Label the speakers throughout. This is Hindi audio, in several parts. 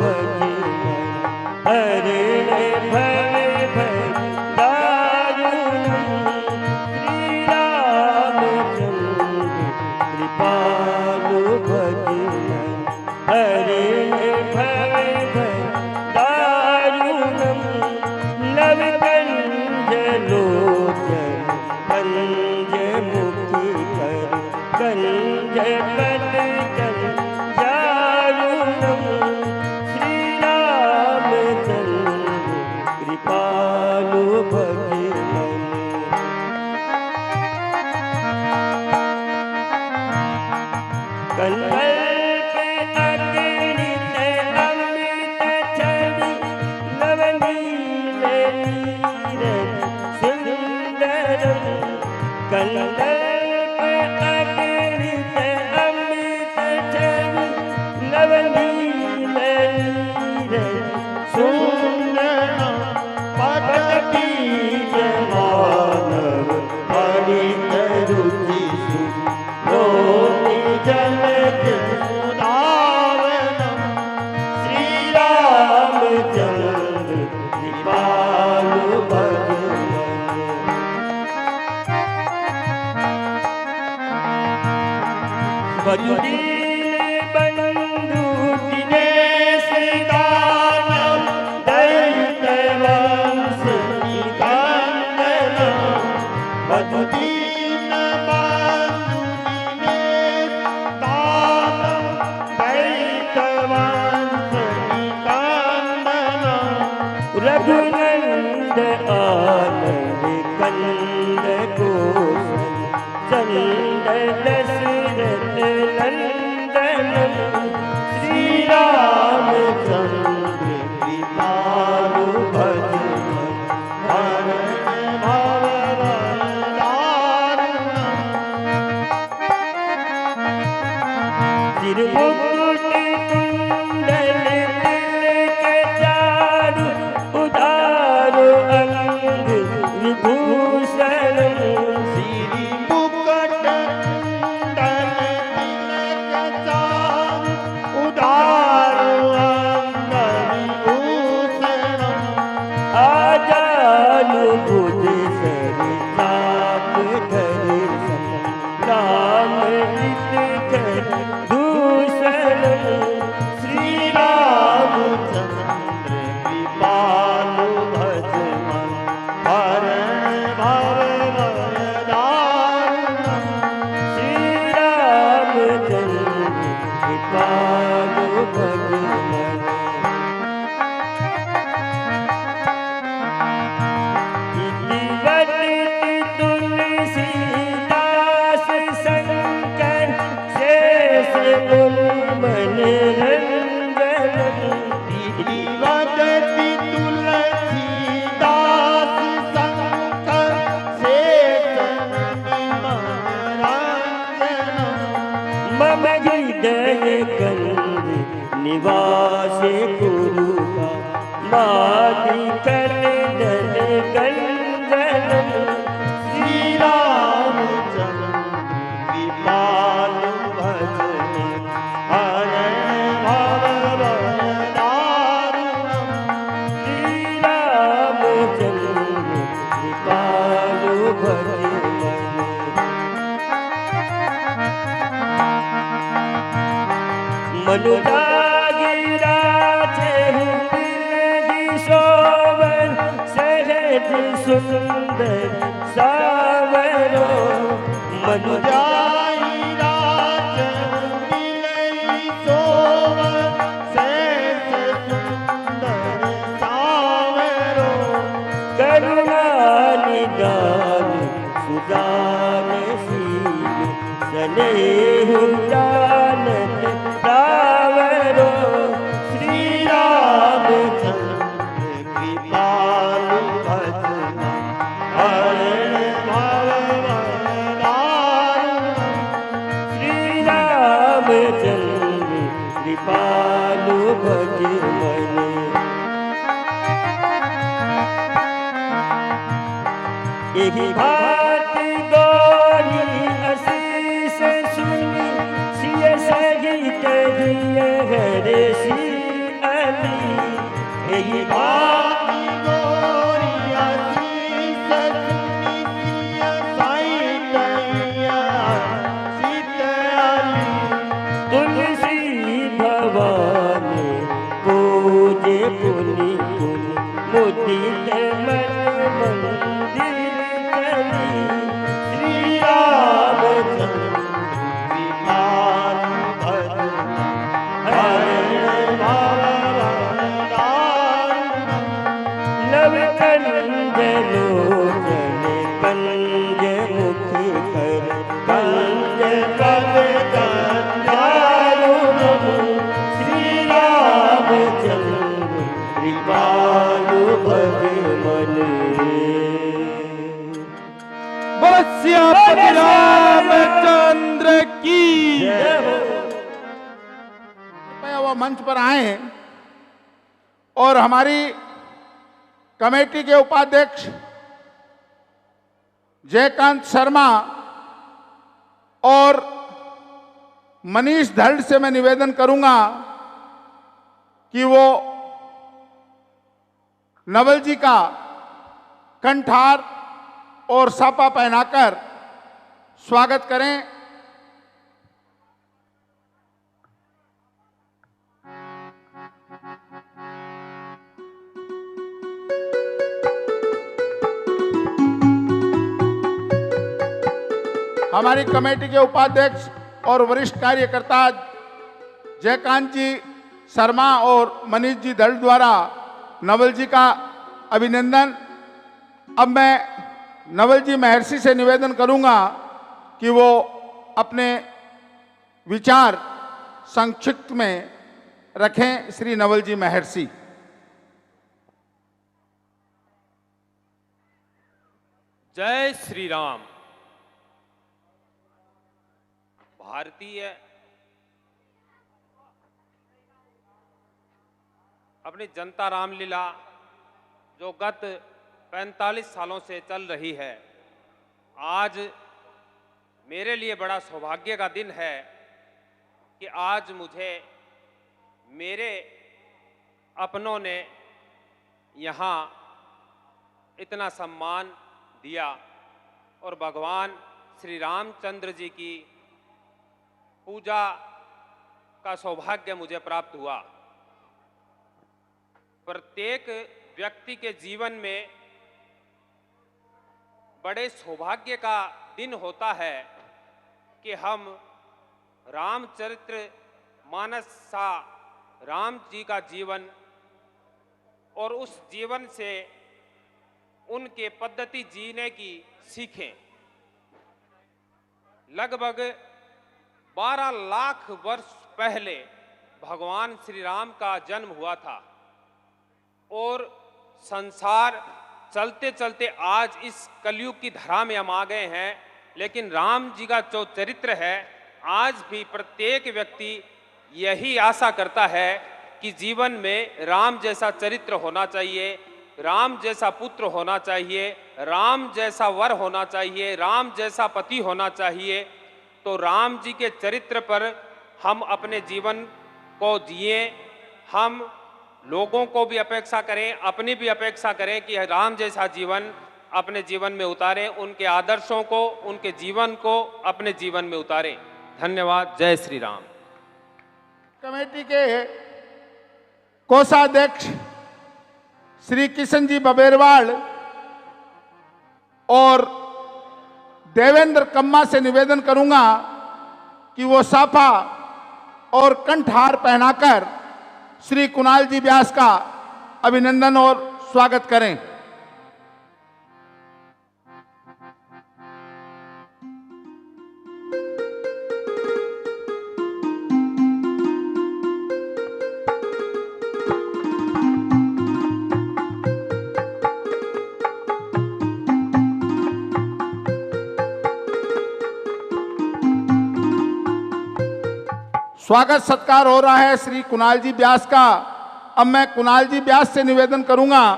Speaker 1: भज हरण भव भय दारुणम् श्री रामचंद्र कृपालु भज हरण भव भय दारुणम् नव कंज लोचन कंज मुखी कर कंज पद जन दारुणम् श्री रामचंद्र कृपालु भज कल्प अगणित अमृत छवि नवनील नीरज सुंदरम् कल्प अगणित अमृत छवि नवनील नीरज सुंदरम् पटबीज मानव हरित रुचि सुलोनि जलद सुधावनम् श्री रामचंद्र कृपालु भज वसुदीन बंधु दिनेश दानव दैत वंश निकंदनम् वसुदीन बंधु दिनेश दानव दैत वंश निकंदनम् रघुनंद आनंद कंद कोशल चंद दशरथ नंदनम् श्री रामचंद्र कृपालु भज हरण भव दारुणम् सिरमुकुट कुंडल तिलक चारु उदार अंग विभूषणम् श्री मुकुट कुंडल तिलक चारु उदार अंग विभूषणम् आजानु भुज सरि चाप धरि राम लिख दूषणम् श्री रामचंद्र कृपालु भज हरण भव दारुणम् श्री रामचंद्र कृपालु भज तुलसीदास शंकर शेष मन रंजनम् वदति तुलसीदास शंकर शेष मन रंजनम् मम हृदय कंद निवास गुरु मादि कर दल गंजनम् श्री रामचंद्र कृपालु भज हरण भव दारुणम् श्री रामचंद्र कृपालु भज मनुजागिराज बिलहि शोभन सहज सुंदर सावरो मनुजागिराज बिलहि शोभन सहज सुंदर सावरो करुणा निदान सुदान शील स्नेह जानत दावरो श्री रामचंद्र कृपालु भज हरण भव दारुणम् श्री रामचंद्र कृपालु भज एहि भात गौरी अशीष सुनी सिय सहित जिय हर सी यही बात गोरिया शीस सुनिसिया साईं दैया सीताली तुलसी भवानी पूजे पुनि पुनि मुदित मन मंदिर चली श्री रामचंद्र विमान भजन हरण नव कंज लोचन कंज मुखी कर कंज पद गंधारुणमु श्री रामचंद्र कृपालु भज मन
Speaker 2: श्री रामचंद्र की
Speaker 1: जय हो।
Speaker 2: कृपया वो मंच पर आए हैं और हमारी कमेटी के उपाध्यक्ष जयकांत शर्मा और मनीष धड़ से मैं निवेदन करूंगा कि वो नवल जी का कंठार और सापा पहनाकर स्वागत करें। हमारी कमेटी के उपाध्यक्ष और वरिष्ठ कार्यकर्ता जयकांत जी शर्मा और मनीष जी धड़ द्वारा नवल जी का अभिनंदन। अब मैं नवल जी महर्षि से निवेदन करूंगा कि वो अपने विचार संक्षिप्त में रखें। श्री नवल जी महर्षि।
Speaker 3: जय श्री राम। भारतीय अपनी जनता रामलीला जो गत 45 सालों से चल रही है, आज मेरे लिए बड़ा सौभाग्य का दिन है कि आज मुझे मेरे अपनों ने यहाँ इतना सम्मान दिया और भगवान श्री रामचंद्र जी की पूजा का सौभाग्य मुझे प्राप्त हुआ। प्रत्येक व्यक्ति के जीवन में बड़े सौभाग्य का दिन होता है कि हम रामचरित्र मानस सा राम जी का जीवन और उस जीवन से उनके पद्धति जीने की सीखें। लगभग 12 लाख वर्ष पहले भगवान श्री राम का जन्म हुआ था और संसार चलते चलते आज इस कलयुग की धरा में हम आ गए हैं, लेकिन राम जी का जो चरित्र है आज भी प्रत्येक व्यक्ति यही आशा करता है कि जीवन में राम जैसा चरित्र होना चाहिए, राम जैसा पुत्र होना चाहिए, राम जैसा वर होना चाहिए, राम जैसा पति होना चाहिए। तो राम जी के चरित्र पर हम अपने जीवन को जिए, हम लोगों को भी अपेक्षा करें, अपनी भी अपेक्षा करें कि राम जैसा जीवन अपने जीवन में उतारें, उनके आदर्शों को, उनके जीवन को अपने जीवन में उतारें। धन्यवाद। जय श्री राम।
Speaker 2: कमेटी के कोषाध्यक्ष श्री किशन जी बबेरवाल और देवेंद्र कम्मा से निवेदन करूंगा कि वो साफा और कंठहार पहनाकर श्री कुणाल जी व्यास का अभिनंदन और स्वागत करें। स्वागत सत्कार हो रहा है श्री कुणाल जी व्यास का। अब मैं कुणाल जी व्यास से निवेदन करूंगा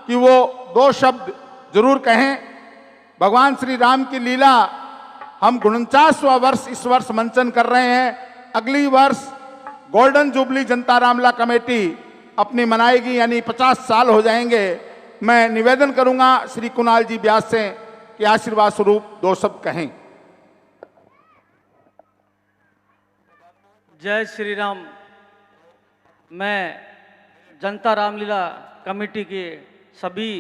Speaker 2: कि वो 2 शब्द जरूर कहें। भगवान श्री राम की लीला हम 49वां वर्ष इस वर्ष मंचन कर रहे हैं। अगली वर्ष गोल्डन जुबली जनता रामला कमेटी अपनी मनाएगी, यानी 50 साल हो जाएंगे। मैं निवेदन करूंगा श्री कुणाल जी व्यास से कि आशीर्वाद स्वरूप 2 शब्द कहें।
Speaker 4: जय श्री राम। मैं जनता रामलीला कमेटी के सभी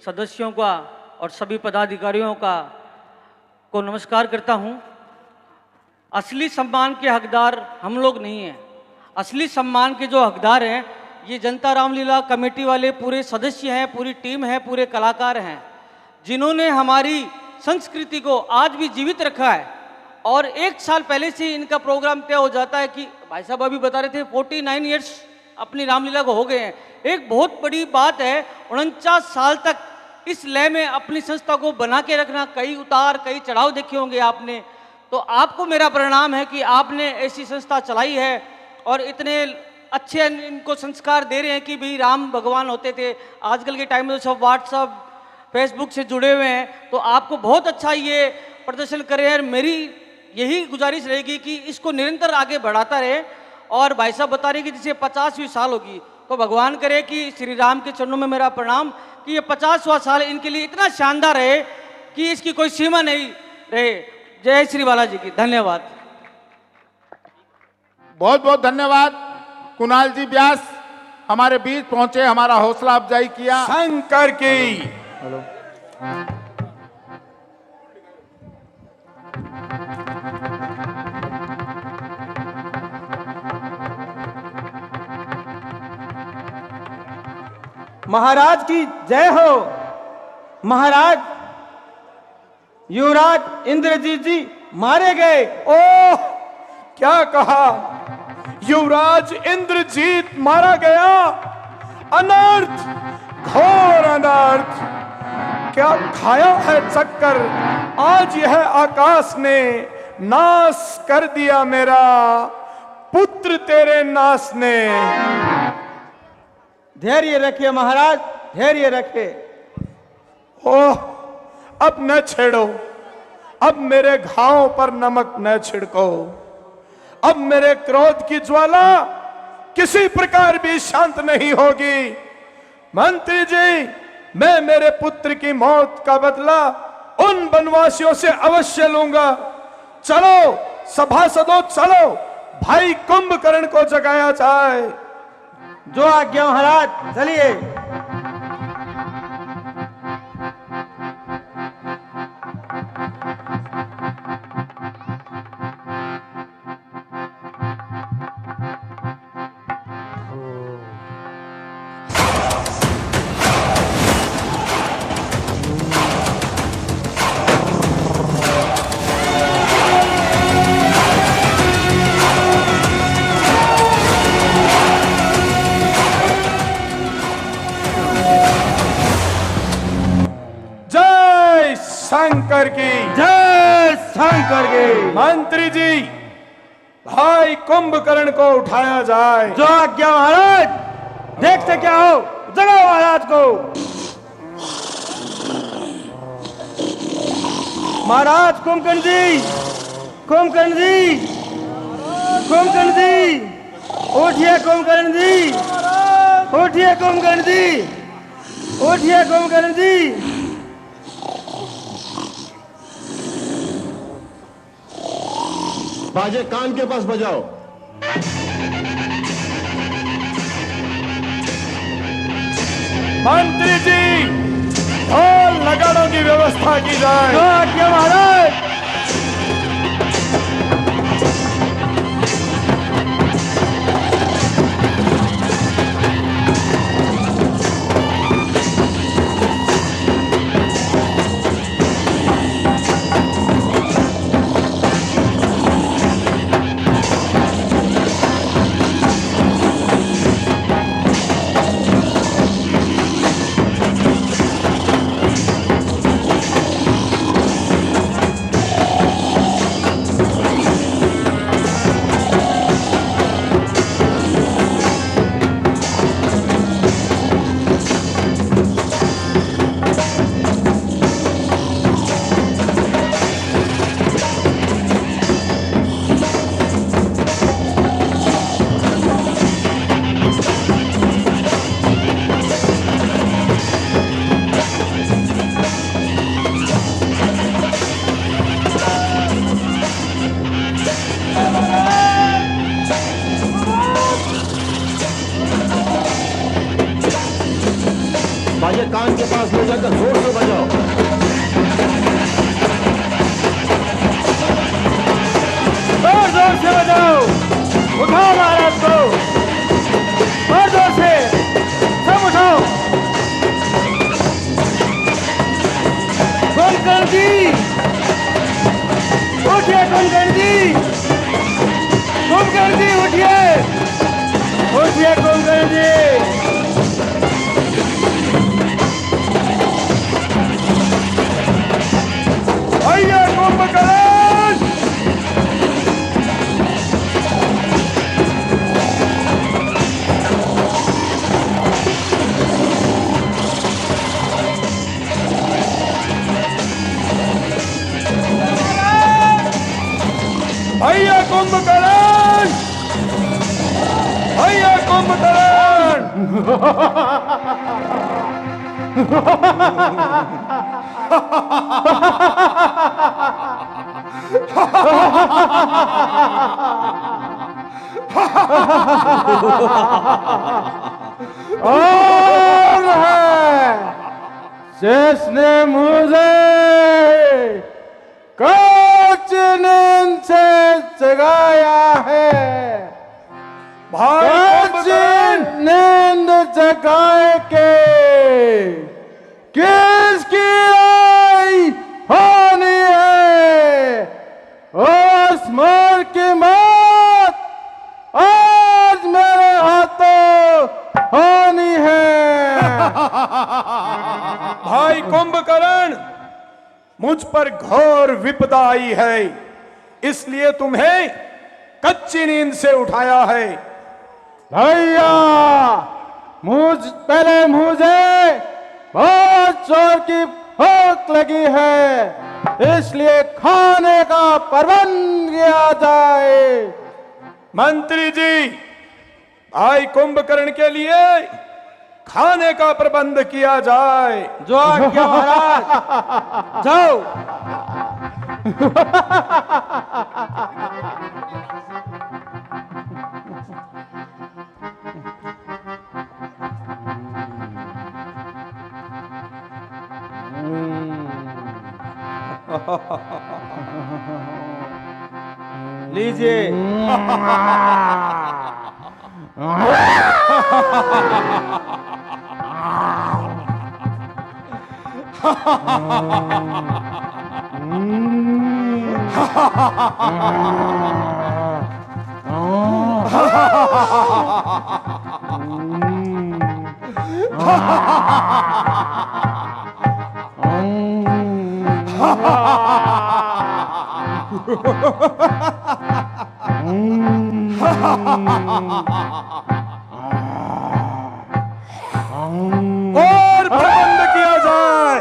Speaker 4: सदस्यों का और सभी पदाधिकारियों को नमस्कार करता हूं। असली सम्मान के हकदार हम लोग नहीं हैं। असली सम्मान के जो हकदार हैं ये जनता रामलीला कमेटी वाले पूरे सदस्य हैं, पूरी टीम है, पूरे कलाकार हैं, जिन्होंने हमारी संस्कृति को आज भी जीवित रखा है। और 1 साल पहले से इनका प्रोग्राम तय हो जाता है कि भाई साहब अभी बता रहे थे 49 ईयर्स अपनी रामलीला को हो गए हैं। एक बहुत बड़ी बात है, 49 साल तक इस लय में अपनी संस्था को बना के रखना। कई उतार कई चढ़ाव देखे होंगे आपने, तो आपको मेरा प्रणाम है कि आपने ऐसी संस्था चलाई है और इतने अच्छे इनको संस्कार दे रहे हैं कि भाई राम भगवान होते थे। आजकल के टाइम में तो सब व्हाट्सअप फेसबुक से जुड़े हुए हैं, तो आपको बहुत अच्छा ये प्रदर्शन करे हैं। मेरी यही गुजारिश रहेगी कि इसको निरंतर आगे बढ़ाता रहे। और भाई साहब बता रहे कि जिसे 50वीं साल होगी, तो भगवान करे कि श्री राम के चरणों में मेरा प्रणाम कि ये 50वां साल इनके लिए इतना शानदार रहे कि इसकी कोई सीमा नहीं रहे। जय श्री बालाजी की। धन्यवाद।
Speaker 2: बहुत बहुत धन्यवाद। कुणाल जी व्यास हमारे बीच पहुंचे, हमारा हौसला अफजाई किया।
Speaker 5: शंकर की महाराज की जय हो। महाराज युवराज इंद्रजीत जी मारे गए। ओह, क्या कहा? युवराज इंद्रजीत मारा गया। अनर्थ, घोर अनर्थ। क्या खाया है चक्कर? आज यह आकाश ने नाश कर दिया मेरा पुत्र तेरे नाश ने। धैर्य रखिए महाराज, धैर्य रखे। ओह, अब न छेड़ो, अब मेरे घावों पर नमक न छिड़को। अब मेरे क्रोध की ज्वाला किसी प्रकार भी शांत नहीं होगी। मंत्री जी, मैं मेरे पुत्र की मौत का बदला उन वनवासियों से अवश्य लूंगा। चलो सभासदों, चलो भाई कुंभकर्ण को जगाया जाए। जो आज्ञा महाराज, चलिए। शंकर की जय। शंकर की। मंत्री जी, भाई कुंभकर्ण को उठाया जाए। जो आज्ञा महाराज। देखते क्या हो, जगाओ महाराज को। महाराज कुंभकर्ण जी, कुंभकर्ण जी, कुंभकर्ण जी, उठिए कुंभकर्ण जी, उठिए कुंभकर्ण जी, उठिए कुंभकर्ण जी।
Speaker 6: बाजे कान के पास बजाओ।
Speaker 5: मंत्री जी, ढोल नगाड़ों की व्यवस्था की जाए। आज्ञा महाराज।
Speaker 6: कान के पास ले जाकर जोर से बजाओ।
Speaker 5: और जोर से बजाओ, उठाओ महाराज को, और जोर से सब उठाओ। कुंभकर्ण जी उठिए, कुंभकर्ण जी, कुंभकर्ण जी उठिए, उठिए कुंभकर्ण जी। आइए कुंभकर्ण, आइए कुंभकर्ण, आइए कुंभकर्ण। और है जिसने मुझे कच्ची नींद से जगाया है, कच्ची नींद जगाए के किसकी आई होनी है, उस मोर की मौत आज मेरे हाथों होनी है। भाई कुंभकर्ण, मुझ पर घोर विपदा आई है, इसलिए तुम्हें कच्ची नींद से उठाया है। भैया पहले मुझे बहुत जोर की भूख लगी है, इसलिए खाने का प्रबंध किया जाए। मंत्री जी, भाई कुंभकर्ण के लिए खाने का प्रबंध किया जाए। जो आज्ञा महाराज, जाओ। लीजिए। और प्रबंध किया जाए।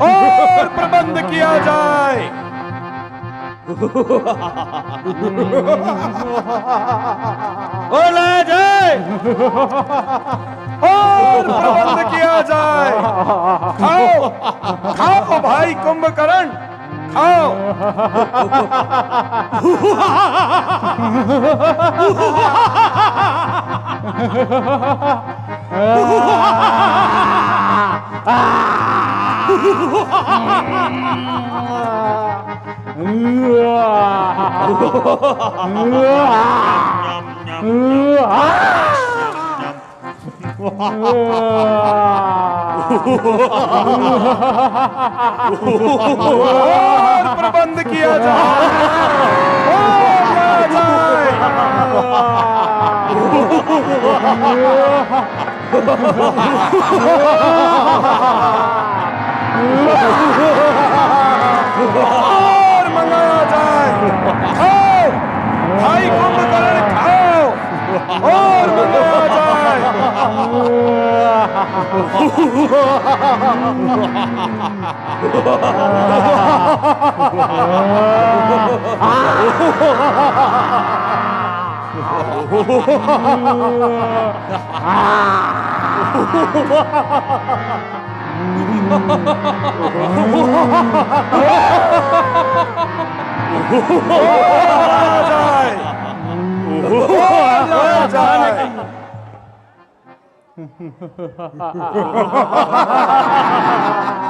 Speaker 5: और प्रबंध किया जाए। बोला जाए और प्रबंध किया जाए। खाओ खाओ भाई कुंभकर्ण, खाओ। और प्रबंध किया जाए, और मंगाया जाए। खाओ भाई, कुंभकर्ण खाओ और मंगाया जाए।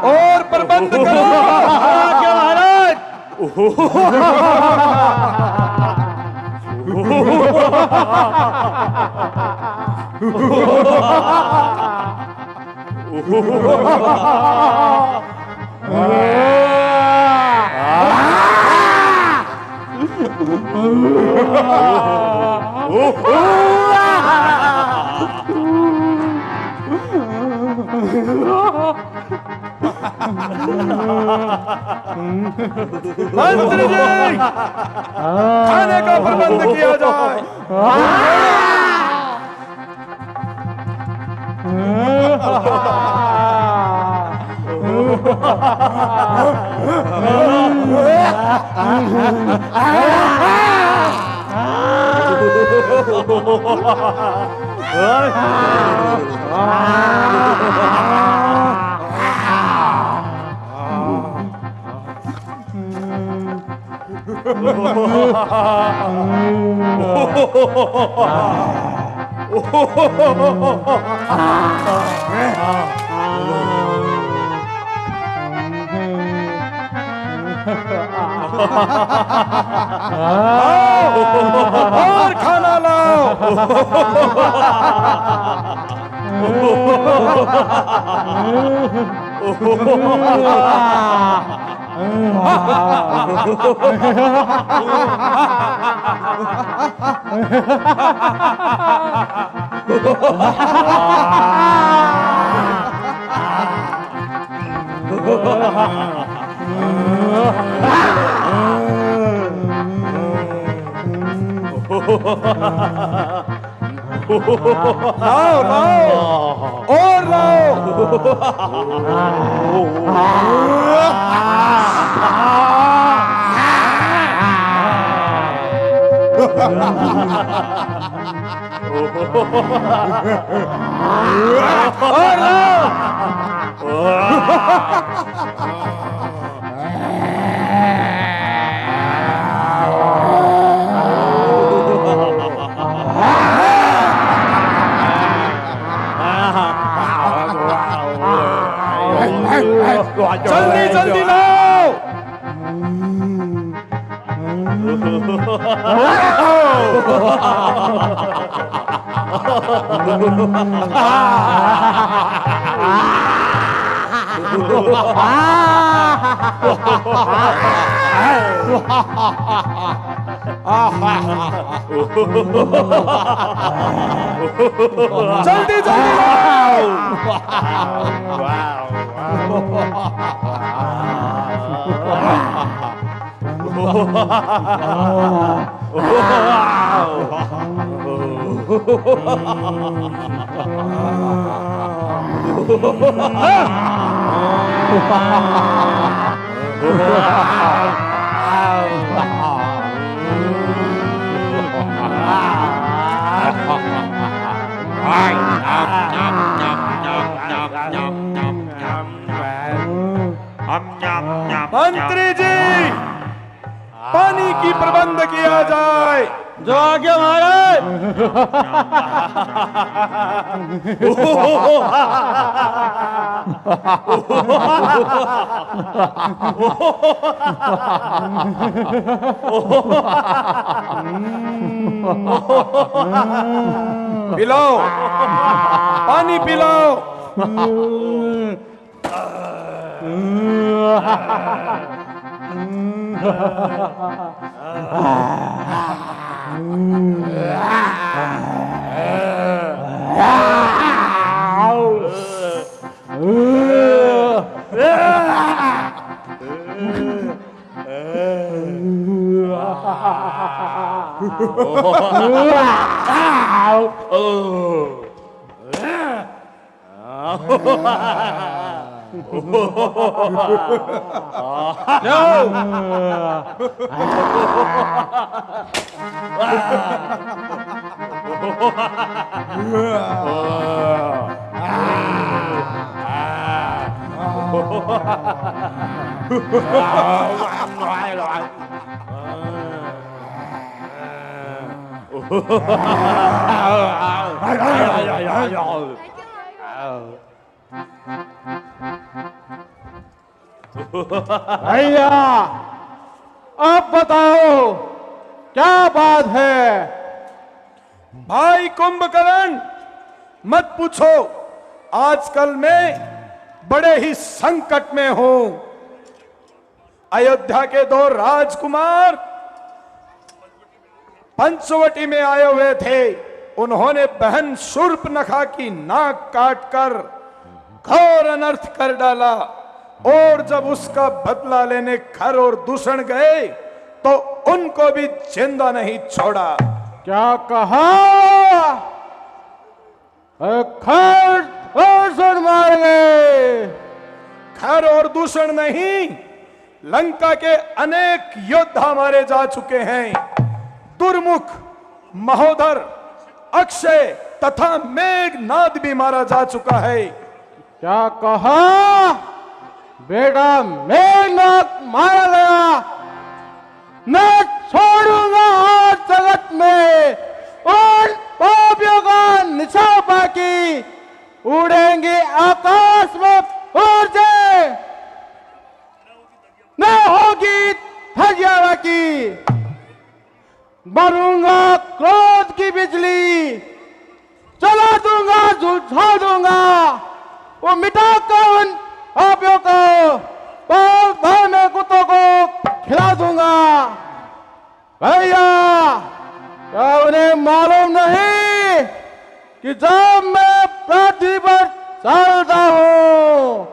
Speaker 5: और प्रबंध करो।
Speaker 1: क्या महाराज?
Speaker 5: मंत्री जी, खाने का प्रबंध किया जाए। और खाना लाओ। लाओ लाओ और लाओ। और लाओ। जल्दी जल्दी लाओ। जल्दी जल्दी लाओ। मंत्री जी, पानी की प्रबंध किया जाए।
Speaker 1: जो आगे महाराज।
Speaker 5: पिलाओ, पानी पिलाओ।
Speaker 1: भैया अब बताओ क्या बात है।
Speaker 5: भाई कुंभकर्ण, मत पूछो, आजकल मैं बड़े ही संकट में हूं। अयोध्या के 2 राजकुमार पंचवटी में आए हुए थे। उन्होंने बहन शूर्पनखा की नाक काटकर घोर अनर्थ कर डाला, और जब उसका बदला लेने खर और दूषण गए तो उनको भी जिंदा नहीं छोड़ा।
Speaker 1: क्या कहा? खर दूषण मार गए।
Speaker 5: खर और दूषण नहीं, लंका के अनेक योद्धा मारे जा चुके हैं। दुर्मुख, महोदर, अक्षय तथा मेघनाद भी मारा जा चुका है।
Speaker 1: क्या कहा? बेटा मेघनाद मारा गया। मैं छोड़ूंगा आज जगत में उन पापियों का निशान, बाकी उड़ेंगे आकाश में ऊर्जे, न होगी धजिया बाकी। मारूंगा क्रोध की बिजली, चला दूंगा, झुलसा दूंगा, वो मिटा कर उन पापियों को पाल भर में कुत्तों को खिला दूंगा। भैया, क्या उन्हें मालूम नहीं कि जब मैं पृथ्वी पर चलता हूं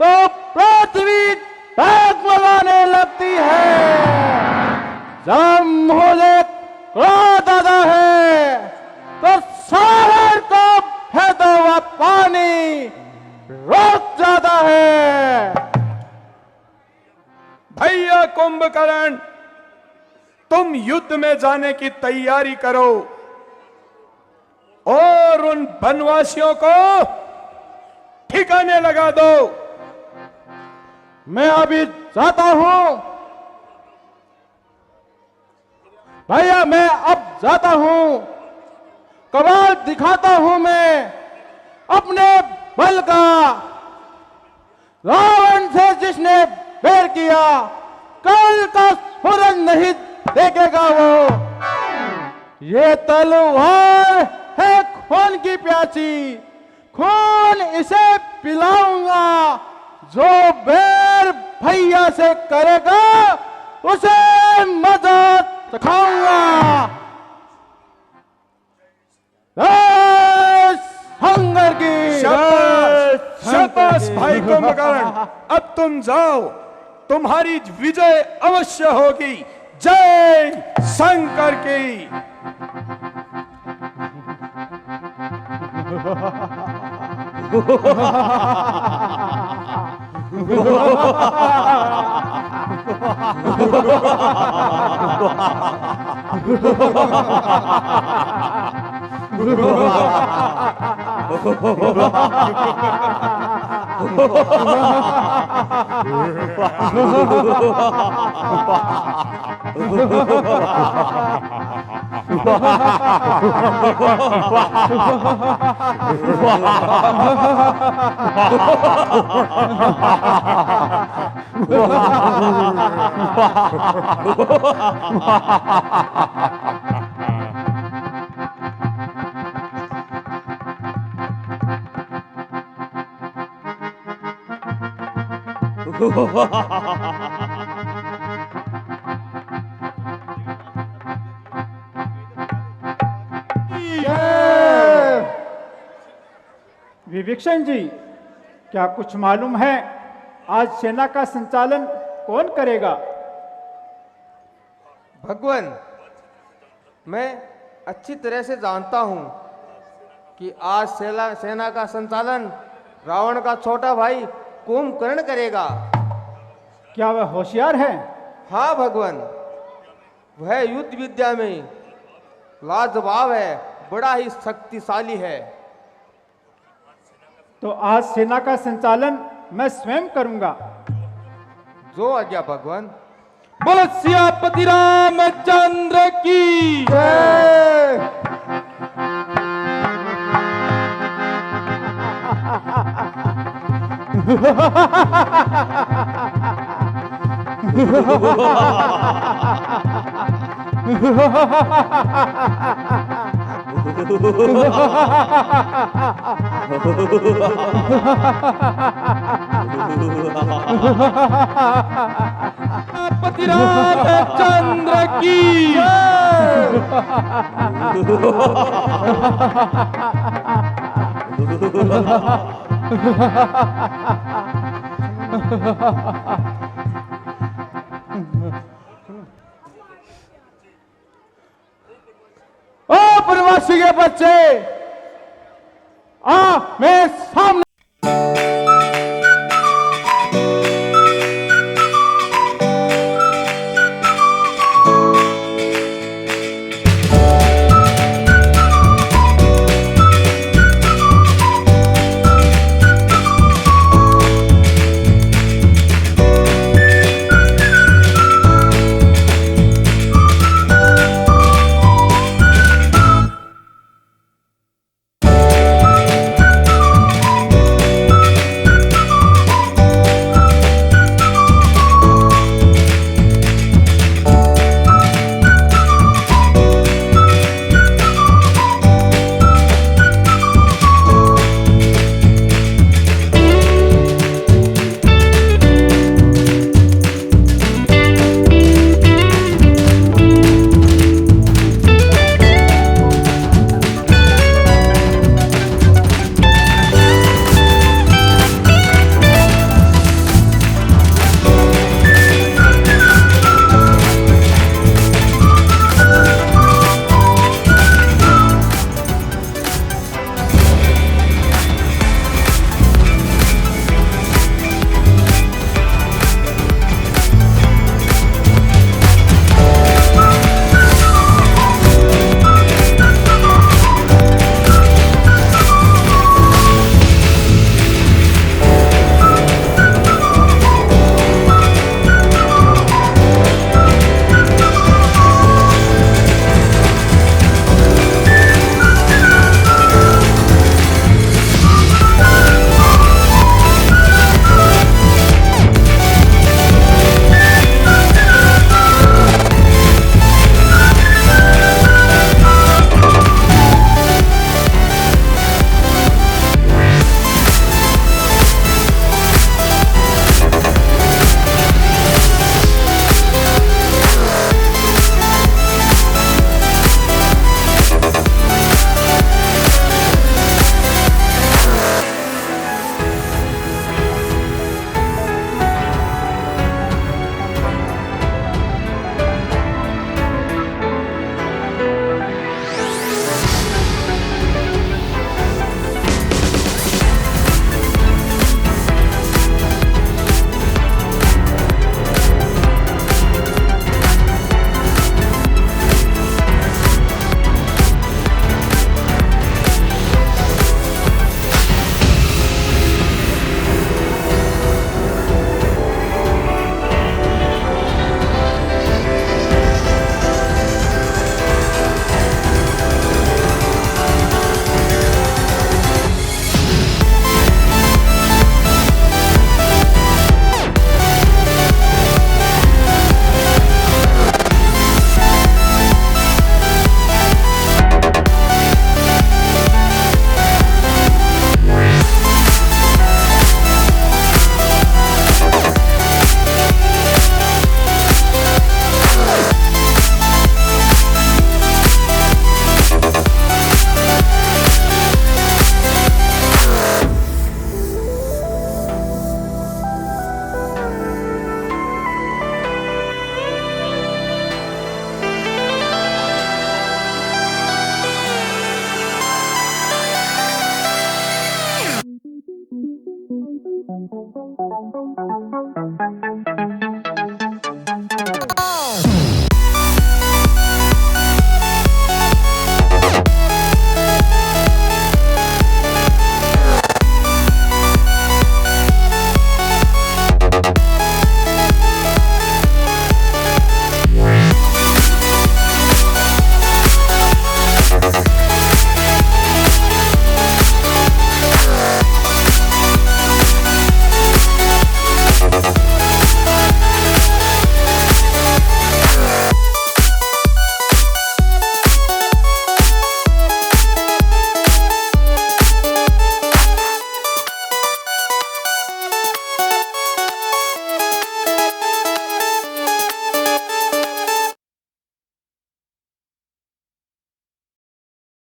Speaker 1: तो पृथ्वी डगमगाने लगती है। जब मुझे क्रोध आता है तो सागर को बहता हुआ पानी रुक जाता है।
Speaker 5: भैया कुंभकर्ण, तुम युद्ध में जाने की तैयारी करो और उन वनवासियों को ठिकाने लगा दो।
Speaker 1: मैं अभी जाता हूं भैया, मैं अब जाता हूं, कमाल दिखाता हूं मैं अपने बल का। रावण से जिसने बैर किया, कल का सूरज नहीं देखेगा वो। ये तलवार है खून की प्यासी, खून इसे पिलाऊंगा। जो बैर भैया से करेगा उसे मजा चखाऊंगा। हंगर की
Speaker 5: शाबाश भाई कुंभकर्ण, अब तुम जाओ, तुम्हारी विजय अवश्य होगी। जय शंकर की।
Speaker 1: विभीषण जी, क्या कुछ मालूम है आज सेना का संचालन कौन करेगा?
Speaker 7: भगवान, मैं अच्छी तरह से जानता हूं कि आज सेना का संचालन रावण का छोटा भाई कुंभकर्ण करेगा।
Speaker 1: क्या वह होशियार है?
Speaker 7: हाँ भगवान, वह युद्ध विद्या में लाजवाब है, बड़ा ही शक्तिशाली है।
Speaker 1: तो आज सेना का संचालन मैं स्वयं करूंगा।
Speaker 7: जो आज्ञा भगवान।
Speaker 1: बोलो सियापति रामचंद्र की जय। पति रामचंद्र की ओ प्रवासी के बच्चे, मैं सामने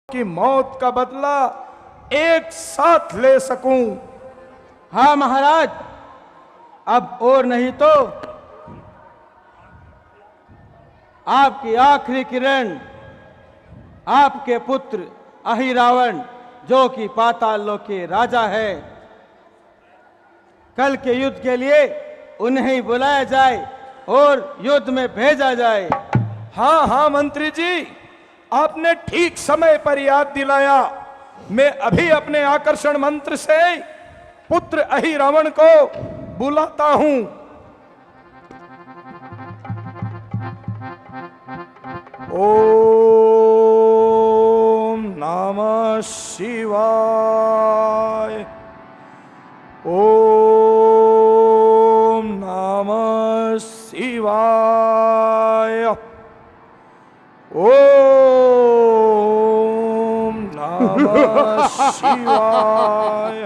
Speaker 5: की मौत का बदला एक साथ ले सकूं।
Speaker 7: हाँ महाराज, अब और नहीं तो आपकी आखिरी किरण आपके पुत्र अहिरावण, जो कि पाताल लोक के राजा है, कल के युद्ध के लिए उन्हें ही बुलाया जाए और युद्ध में भेजा जाए।
Speaker 5: हाँ हाँ मंत्री जी, आपने ठीक समय पर याद दिलाया। मैं अभी अपने आकर्षण मंत्र से पुत्र अहिरावण को बुलाता हूं। ओम नमः शिवाय। ओम नमः शिवाय। ओम नमः शिवाय।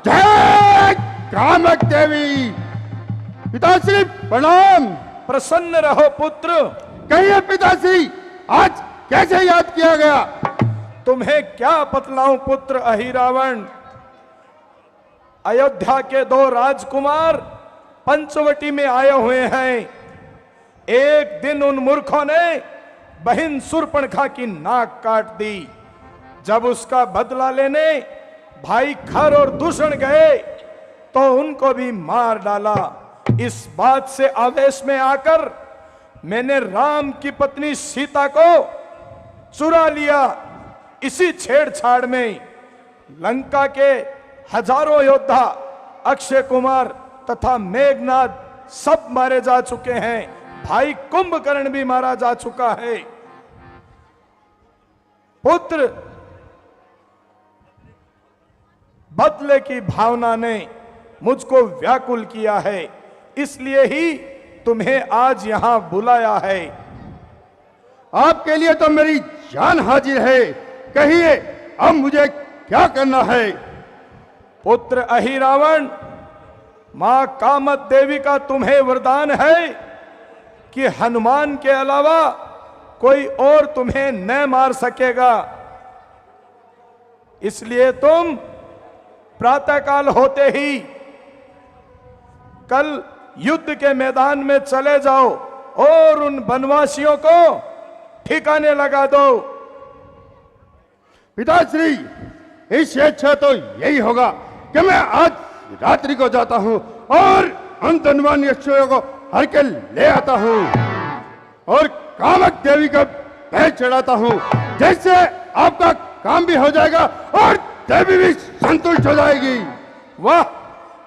Speaker 2: जय कामक देवी। पिताश्री प्रणाम।
Speaker 5: प्रसन्न रहो पुत्र।
Speaker 2: कहिए पिताश्री, आज कैसे याद किया गया?
Speaker 5: तुम्हें क्या बतलाऊं पुत्र अहिरावण। अयोध्या के 2 राजकुमार पंचवटी में आए हुए हैं। एक दिन उन मूर्खों ने बहन शूर्पणखा की नाक काट दी। जब उसका बदला लेने भाई खर और दूषण गए तो उनको भी मार डाला। इस बात से आवेश में आकर मैंने राम की पत्नी सीता को चुरा लिया। इसी छेड़छाड़ में लंका के हजारों योद्धा अक्षय कुमार तथा मेघनाद सब मारे जा चुके हैं। भाई कुंभकर्ण भी मारा जा चुका है। पुत्र, बदले की भावना ने मुझको व्याकुल किया है, इसलिए ही तुम्हें आज यहां बुलाया है।
Speaker 2: आपके लिए तो मेरी जान हाजिर है। कहिए अब मुझे क्या करना है?
Speaker 5: पुत्र अहिरावण, मां कामत देवी का तुम्हें वरदान है कि हनुमान के अलावा कोई और तुम्हें न मार सकेगा। इसलिए तुम प्रातःकाल होते ही कल युद्ध के मैदान में चले जाओ और उन वनवासियों को ठिकाने लगा दो।
Speaker 2: पिताश्री, इससे अच्छा तो यही होगा कि मैं आज रात्रि को जाता हूं और उन धनवान यक्षों को हर के ले आता हूं और कामक देवी का पैर चढ़ाता हूं। जैसे आपका काम भी हो जाएगा और देवी भी संतुष्ट हो जाएगी।
Speaker 5: वाह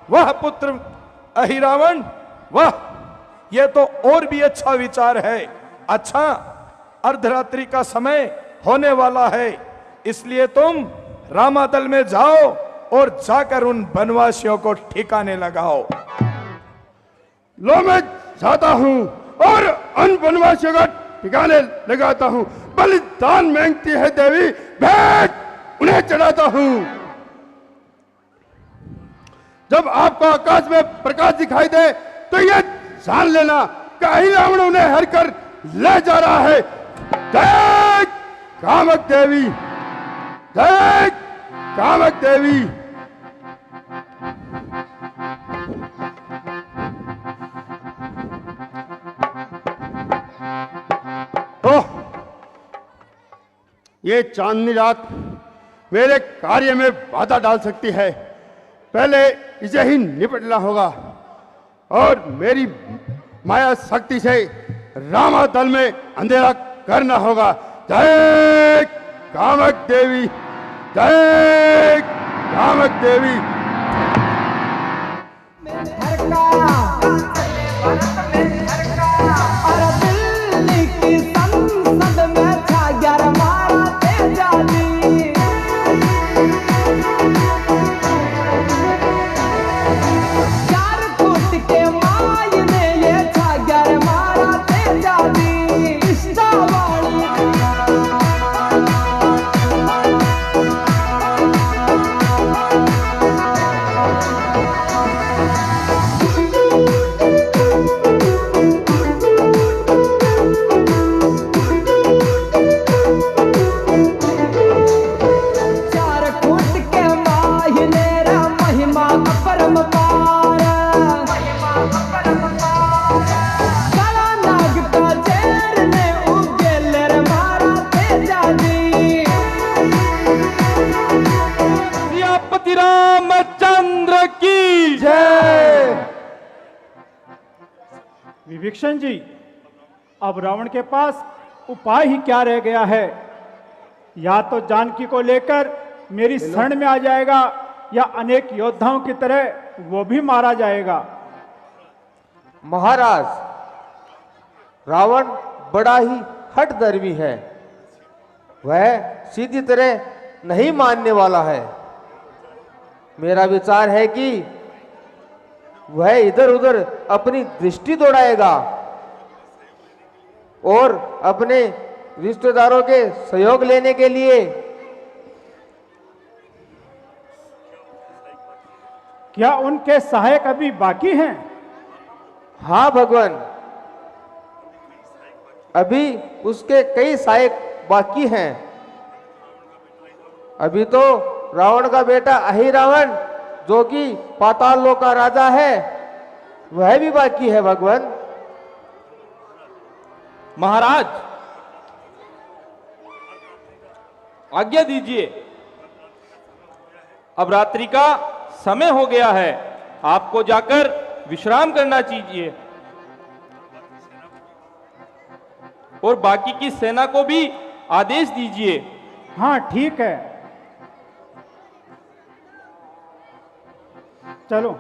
Speaker 5: वाह पुत्र अहिरावण, वाह, यह तो और भी अच्छा विचार है। अच्छा, अर्धरात्रि का समय होने वाला है, इसलिए तुम रामादल में जाओ और जाकर उन वनवासियों को ठिकाने लगाओ।
Speaker 2: लो मैं जाता हूं और उन वनवासियों का ठिकाने लगाता हूं। बलिदान मांगती है देवी, भेंट उन्हें चढ़ाता हूं। जब आपको आकाश में प्रकाश दिखाई दे तो यह जान लेना कि अहिरावण उन्हें हर कर ले जा रहा है। जय कामक देवी, जय कामक देवी।
Speaker 8: ये चांदनी रात मेरे कार्य में बाधा डाल सकती है। पहले इसे ही निपटना होगा और मेरी माया शक्ति से रामा दल में अंधेरा करना होगा। जय कामक देवी, जय कामक देवी।
Speaker 1: विभीषण जी, अब रावण के पास उपाय ही क्या रह गया है? या तो जानकी को लेकर मेरी शरण में आ जाएगा या अनेक योद्धाओं की तरह वो भी मारा जाएगा।
Speaker 7: महाराज, रावण बड़ा ही हठधर्मी है। वह सीधी तरह नहीं मानने वाला है। मेरा विचार है कि वह इधर उधर अपनी दृष्टि दौड़ाएगा और अपने रिश्तेदारों के सहयोग लेने के लिए।
Speaker 1: क्या उनके सहायक अभी बाकी हैं?
Speaker 7: हाँ भगवान, अभी उसके कई सहायक बाकी हैं। अभी तो रावण का बेटा अहिरावण, जो कि पाताल लोक का राजा है, वह भी बाकी है भगवान।
Speaker 6: महाराज, आज्ञा दीजिए, अब रात्रि का समय हो गया है, आपको जाकर विश्राम करना चाहिए और बाकी की सेना को भी आदेश दीजिए।
Speaker 1: हाँ ठीक है, चलो।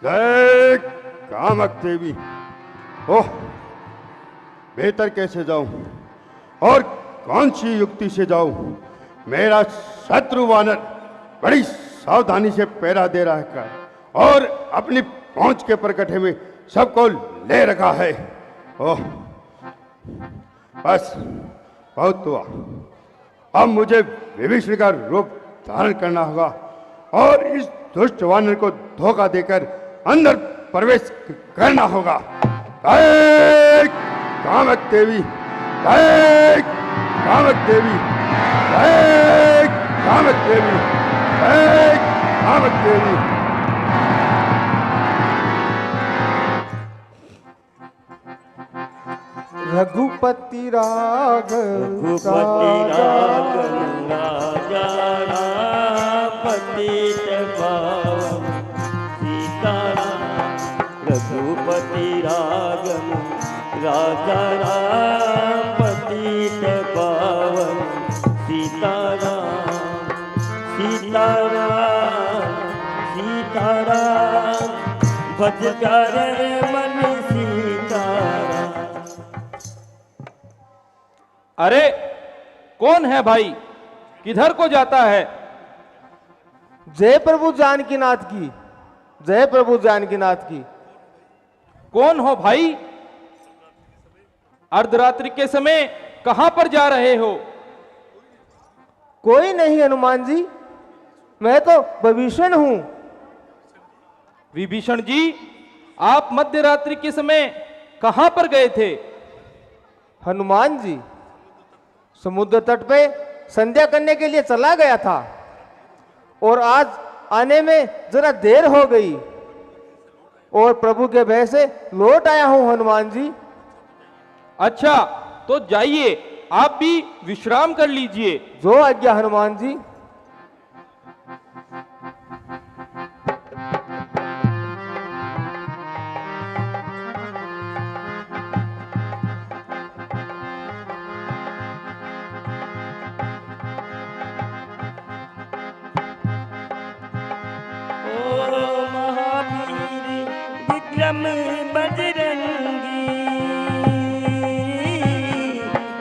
Speaker 8: जय कामक देवी। ओह, बेहतर कैसे जाऊं और कौन सी युक्ति से जाऊं? मेरा शत्रु वानर बड़ी सावधानी से पहरा दे रहा है और अपनी पहुंच के परकठे में सबको ले रखा है। ओह, बस बहुत हुआ। अब मुझे विभीषण का रूप धारण करना होगा और इस दुष्ट वानर को धोखा देकर अंदर प्रवेश करना होगा। जय कामक देवी, जय कामक देवी, जय कामक देवी, जय कामक देवी।
Speaker 7: रघुपति राघव,
Speaker 9: रघुपति राघव राजा राम पतित पावन सीताराम। रघुपति राघव राजा राम पतित पावन सीताराम। सीताराम सीताराम भज प्यारे मन सीताराम।
Speaker 6: अरे कौन है भाई, किधर को जाता है?
Speaker 7: जय प्रभु जानकीनाथ की, जय प्रभु जानकीनाथ की।
Speaker 6: कौन हो भाई? अर्धरात्रि के समय कहां पर जा रहे हो?
Speaker 7: कोई नहीं हनुमान जी, मैं तो विभीषण हूं।
Speaker 6: विभीषण जी, आप मध्य रात्रि के समय कहां पर गए थे?
Speaker 7: हनुमान जी, समुद्र तट पे संध्या करने के लिए चला गया था और आज आने में जरा देर हो गई और प्रभु के भय से लौट आया हूं हनुमान जी।
Speaker 6: अच्छा, तो जाइए, आप भी विश्राम कर लीजिए।
Speaker 7: जो आज्ञा हनुमान जी।
Speaker 9: महावीर विक्रम बजरंगी,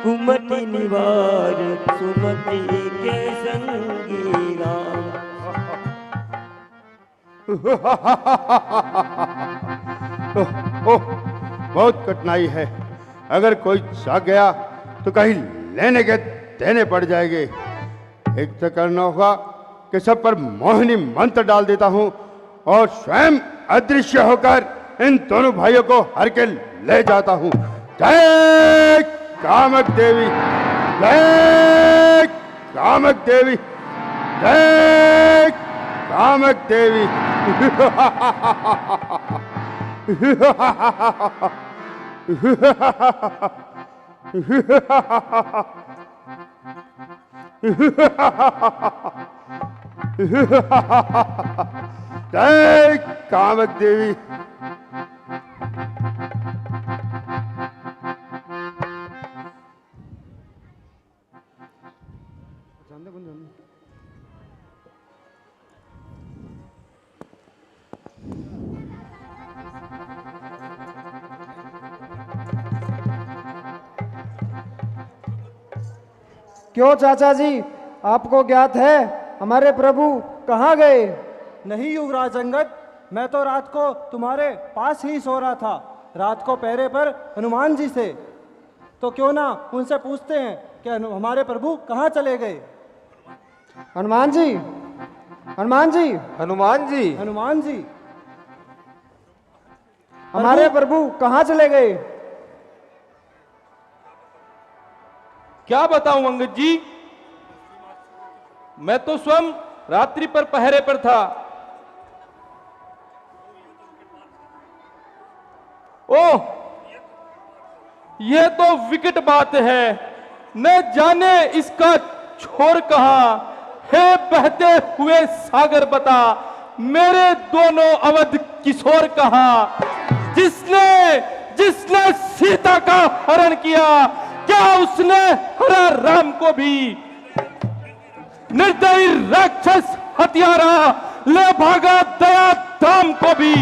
Speaker 9: कुमति निवार सुमति के संगी राम।
Speaker 8: ओह, बहुत कठिनाई है। अगर कोई जाग गया तो कहीं लेने के देने पड़ जाएंगे। एक तो करना होगा कि सब पर मोहिनी मंत्र डाल देता हूं और स्वयं अदृश्य होकर इन दोनों भाइयों को हर के ले जाता हूं। जय कामक देवी, जय कामक देवी, जय कामक देवी। जय कामक देवी।
Speaker 10: क्यों चाचा जी, आपको ज्ञात है हमारे प्रभु कहाँ गए?
Speaker 1: नहीं युवराज अंगद, मैं तो रात को तुम्हारे पास ही सो रहा था, रात को पहरे पर हनुमान जी से। तो क्यों ना उनसे पूछते हैं कि हमारे प्रभु कहाँ चले गए।
Speaker 10: हनुमान जी, हनुमान जी,
Speaker 7: हनुमान जी,
Speaker 10: हनुमान जी, हमारे प्रभु कहाँ चले गए?
Speaker 6: क्या बताऊं अंगद जी, मैं तो स्वयं रात्रि पर पहरे पर था। ओह, यह तो विकट बात है, न जाने इसका छोर कहां है। बहते हुए सागर बता, मेरे दोनों अवध किशोर कहां। जिसने सीता का हरण किया, क्या उसने हरा राम को भी? निर्दयी राक्षस हत्यारा ले भागा दया धाम को भी।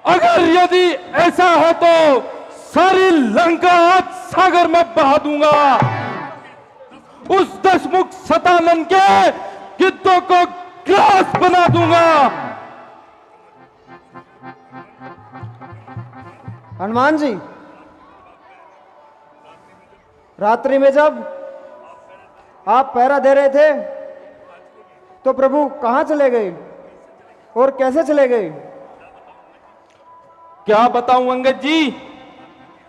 Speaker 6: अगर यदि ऐसा है तो सारी लंका आज सागर में बहा दूंगा। उस दशमुख सतानन के गिद्धों को ग्रास बना दूंगा।
Speaker 10: हनुमान जी, रात्रि में जब आप पहरा दे रहे थे तो प्रभु कहां चले गए और कैसे चले गए?
Speaker 6: क्या बताऊं अंगद जी,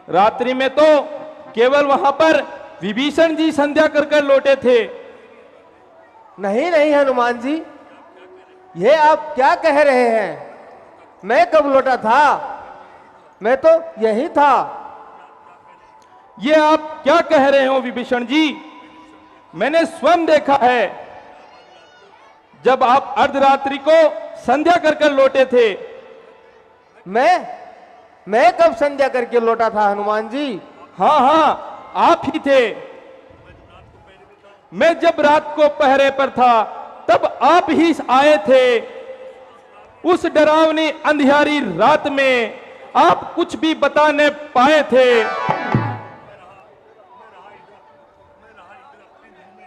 Speaker 6: रात्रि में तो केवल वहां पर विभीषण जी संध्या कर लौटे थे।
Speaker 7: नहीं नहीं हनुमान जी, ये आप क्या कह रहे हैं? मैं कब लौटा था? मैं तो यही था।
Speaker 6: ये आप क्या कह रहे हो विभीषण जी? मैंने स्वयं देखा है, जब आप अर्धरात्रि को संध्या कर लौटे थे।
Speaker 7: मैं कब संध्या करके लौटा था हनुमान जी?
Speaker 6: हाँ हाँ, आप ही थे। मैं जब रात को पहरे पर था तब आप ही आए थे। उस डरावनी अंधियारी रात में आप कुछ भी बता नहीं पाए थे।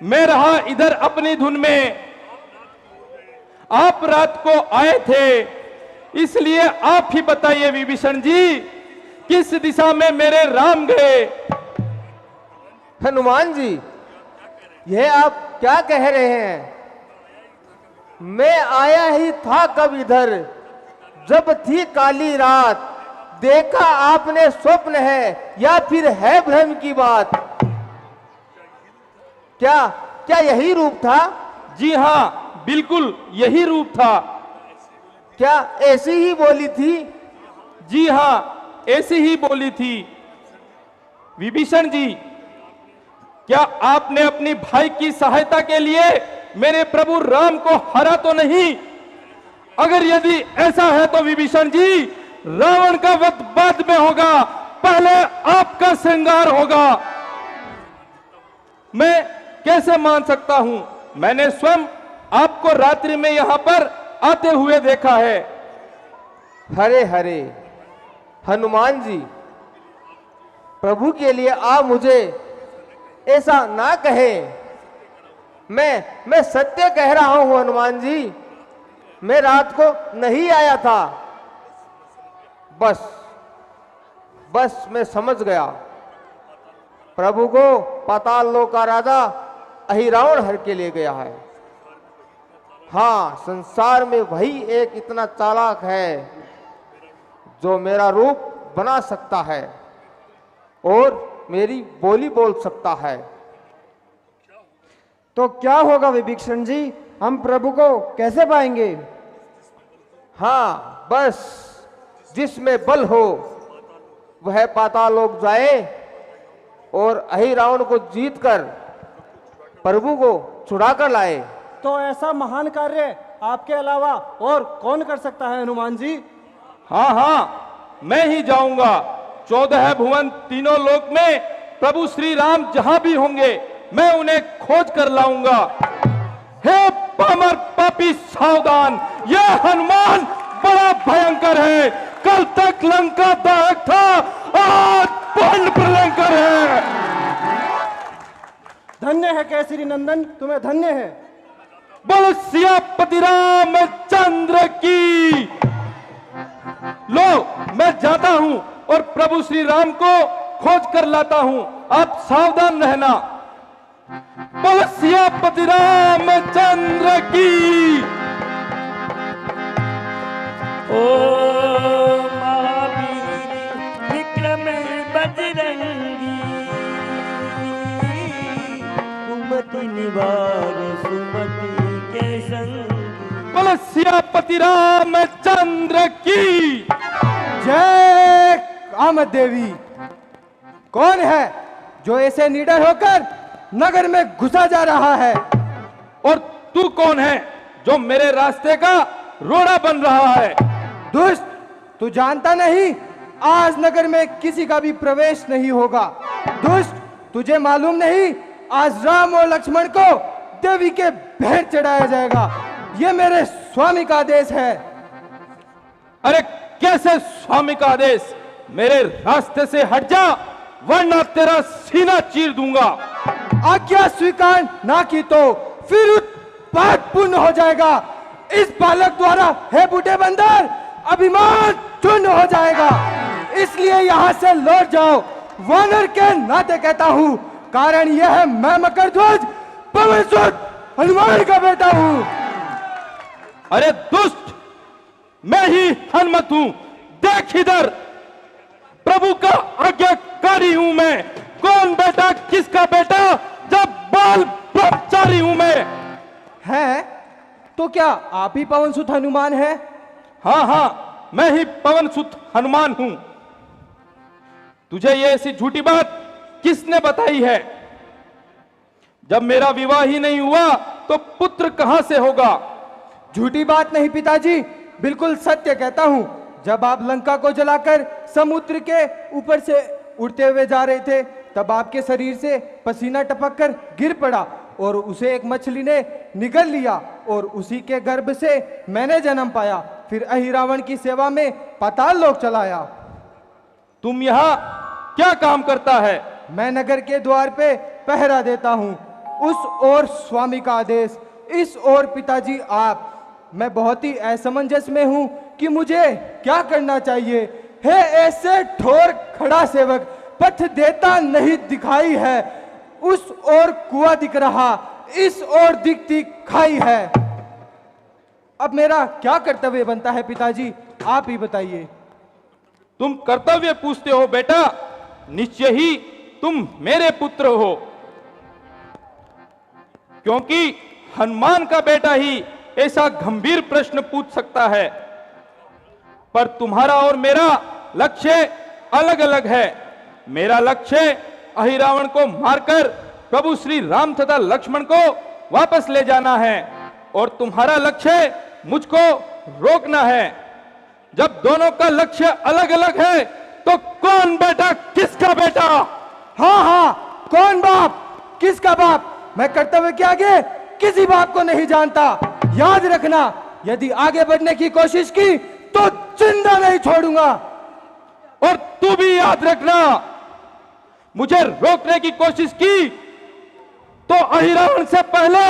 Speaker 6: मैं रहा इधर अपनी धुन में, आप रात को आए थे। इसलिए आप ही बताइए विभीषण जी, किस दिशा में मेरे राम गए?
Speaker 7: हनुमान जी, यह आप क्या कह रहे हैं? मैं आया ही था कब इधर, जब थी काली रात, देखा आपने स्वप्न है या फिर है भ्रम की बात? क्या क्या यही रूप था?
Speaker 6: जी हाँ, बिल्कुल यही रूप था।
Speaker 7: क्या ऐसी ही बोली थी?
Speaker 6: जी हाँ, ऐसी ही बोली थी। विभीषण जी, क्या आपने अपनी भाई की सहायता के लिए मेरे प्रभु राम को हरा तो नहीं? अगर यदि ऐसा है तो विभीषण जी, रावण का वध बाद में होगा, पहले आपका श्रृंगार होगा। मैं कैसे मान सकता हूं? मैंने स्वयं आपको रात्रि में यहां पर आते हुए देखा है।
Speaker 7: हरे हरे हनुमान जी, प्रभु के लिए आप मुझे ऐसा ना कहे। मैं सत्य कह रहा हूं हनुमान जी, मैं रात को नहीं आया था। बस मैं समझ गया, प्रभु को पाताल लोक का राजा अहिरावण हर के ले गया है। हाँ, संसार में वही एक इतना चालाक है जो मेरा रूप बना सकता है और मेरी बोली बोल सकता है।
Speaker 10: तो क्या होगा विभीषण जी, हम प्रभु को कैसे पाएंगे?
Speaker 7: हाँ, बस जिसमें बल हो वह पाताल लोक जाए और अहिरावण को जीतकर प्रभु को छुड़ा कर लाए।
Speaker 10: तो ऐसा महान कार्य आपके अलावा और कौन कर सकता है हनुमान जी?
Speaker 6: हाँ हाँ, मैं ही जाऊंगा। 14 भुवन तीनों लोक में प्रभु श्री राम जहां भी होंगे, मैं उन्हें खोज कर लाऊंगा। हे पामर पापी सावधान, यह हनुमान बड़ा भयंकर है। कल तक लंका दाहक था, आज पंड प्रलंकर है।
Speaker 10: धन्य है केसरी नंदन, तुम्हें धन्य है।
Speaker 6: बोल सियापति रामचंद्र की। लो, मैं जाता हूं और प्रभु श्री राम को खोज कर लाता हूं, आप सावधान रहना। बोल सियापति रामचंद्र की।
Speaker 9: ओ महावीर विक्रम बजरंगी, कुमति निवार सुमति के संगी।
Speaker 6: बोल सियापति रामचंद्र की।
Speaker 10: जय कामत देवी। कौन है जो ऐसे निडर होकर नगर में घुसा जा रहा है?
Speaker 6: और तू कौन है जो मेरे रास्ते का रोड़ा बन रहा है?
Speaker 10: दुष्ट, तू जानता नहीं आज नगर में किसी का भी प्रवेश नहीं होगा। दुष्ट, तुझे मालूम नहीं आज राम और लक्ष्मण को देवी के भेंट चढ़ाया जाएगा। ये मेरे स्वामी का आदेश है।
Speaker 6: अरे कैसे स्वामी का आदेश? मेरे रास्ते से हट जा, वरना तेरा सीना चीर दूंगा।
Speaker 10: आज्ञा स्वीकार ना की तो फिर उत्पात पूर्ण हो जाएगा। इस बालक द्वारा हे बूढ़े बंदर अभिमान चूर्ण हो जाएगा, इसलिए यहाँ से लौट जाओ। वानर के नाते कहता हूँ, कारण यह है मैं मकरध्वज पवन सुत हनुमान का बेटा हूँ।
Speaker 6: अरे दुष्ट, मैं ही हनुमत हूं। देख इधर, प्रभु का आज्ञाकारी हूं मैं। कौन बेटा किसका बेटा, जब बाल ब्रह्मचारी हूं मैं।
Speaker 10: है तो क्या आप ही पवन सुत हनुमान है?
Speaker 6: हाँ हाँ, मैं ही पवन सुत हनुमान हूं। तुझे ये ऐसी झूठी बात किसने बताई है? जब मेरा विवाह ही नहीं हुआ तो पुत्र कहां से होगा?
Speaker 10: झूठी बात नहीं पिताजी, बिल्कुल सत्य कहता हूं। जब आप लंका को जलाकर समुद्र के ऊपर से उड़ते हुए जा रहे थे, तब आपके शरीर से पसीना टपक कर गिर पड़ा और उसे एक मछली ने निगल लिया और उसी के गर्भ से मैंने जन्म पाया। फिर अहिरावण की सेवा में पाताल लोक चलाया।
Speaker 6: तुम यहाँ क्या काम करता है?
Speaker 10: मैं नगर के द्वार पे पहरा देता हूँ। उस ओर स्वामी का आदेश, इस ओर पिताजी आप। मैं बहुत ही असमंजस में हूँ कि मुझे क्या करना चाहिए। हे ऐसे ठोर खड़ा सेवक, पथ देता नहीं दिखाई है। उस ओर कुआं दिख रहा, इस ओर दिखती खाई है। अब मेरा क्या कर्तव्य बनता है पिताजी, आप ही बताइए।
Speaker 6: तुम कर्तव्य पूछते हो बेटा, निश्चय ही तुम मेरे पुत्र हो, क्योंकि हनुमान का बेटा ही ऐसा गंभीर प्रश्न पूछ सकता है। पर तुम्हारा और मेरा लक्ष्य अलग अलग है। मेरा लक्ष्य अहिरावण को मारकर प्रभु श्री राम तथा लक्ष्मण को वापस ले जाना है, और तुम्हारा लक्ष्य मुझको रोकना है। जब दोनों का लक्ष्य अलग अलग है तो कौन बेटा किसका बेटा?
Speaker 10: हाँ हाँ, कौन बाप किसका बाप? मैं कर्तव्य के आगे किसी बाप को नहीं जानता। याद रखना, यदि आगे बढ़ने की कोशिश की तो जिंदा नहीं छोड़ूंगा।
Speaker 6: और तू भी याद रखना, मुझे रोकने की कोशिश की तो अहिरावण से पहले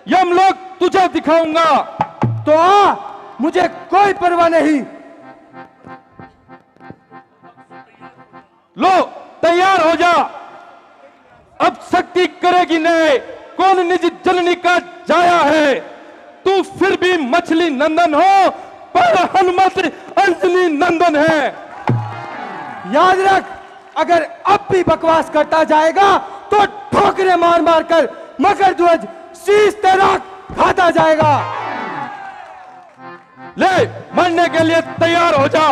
Speaker 6: यमलोक तुझे दिखाऊंगा।
Speaker 10: तो आ, मुझे कोई परवाह नहीं।
Speaker 6: लो तैयार हो जा, अब शक्ति करेगी नहीं। कौन निज जननी का जाया है, तू फिर भी मछली नंदन हो, पर हनुमत अंजलि नंदन है।
Speaker 10: याद रख, अगर अब भी बकवास करता जाएगा तो ठोकरे मार मार कर मकर ध्वज शीश तेरा खाता जाएगा।
Speaker 6: ले, मरने के लिए तैयार हो जा।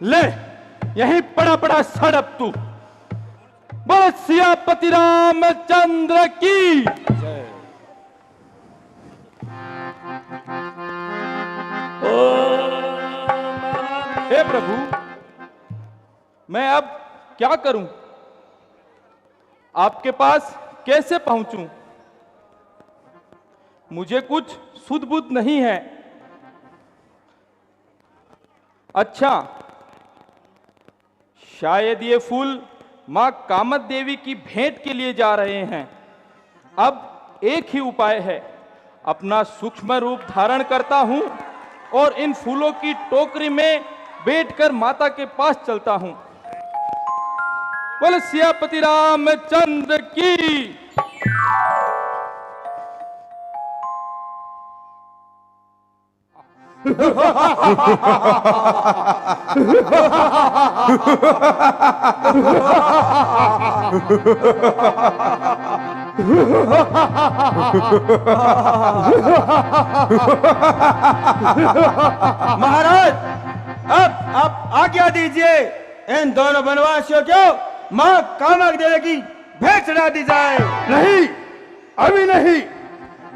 Speaker 6: ले, यहीं पड़ा पड़ा सड़प तू। बोल सियापति रामचंद्र की। हे प्रभु, मैं अब क्या करूं? आपके पास कैसे पहुंचूं? मुझे कुछ सुध बुध नहीं है। अच्छा, शायद ये फूल मां कामत देवी की भेंट के लिए जा रहे हैं। अब एक ही उपाय है, अपना सूक्ष्म रूप धारण करता हूं और इन फूलों की टोकरी में बैठकर माता के पास चलता हूं। बोले सियापति रामचंद्र की।
Speaker 10: महाराज, अब आप आज्ञा दीजिए, इन दोनों वनवासियों को मां कामक देवी की भेंट चढ़ा दी जाए।
Speaker 8: नहीं, अभी नहीं।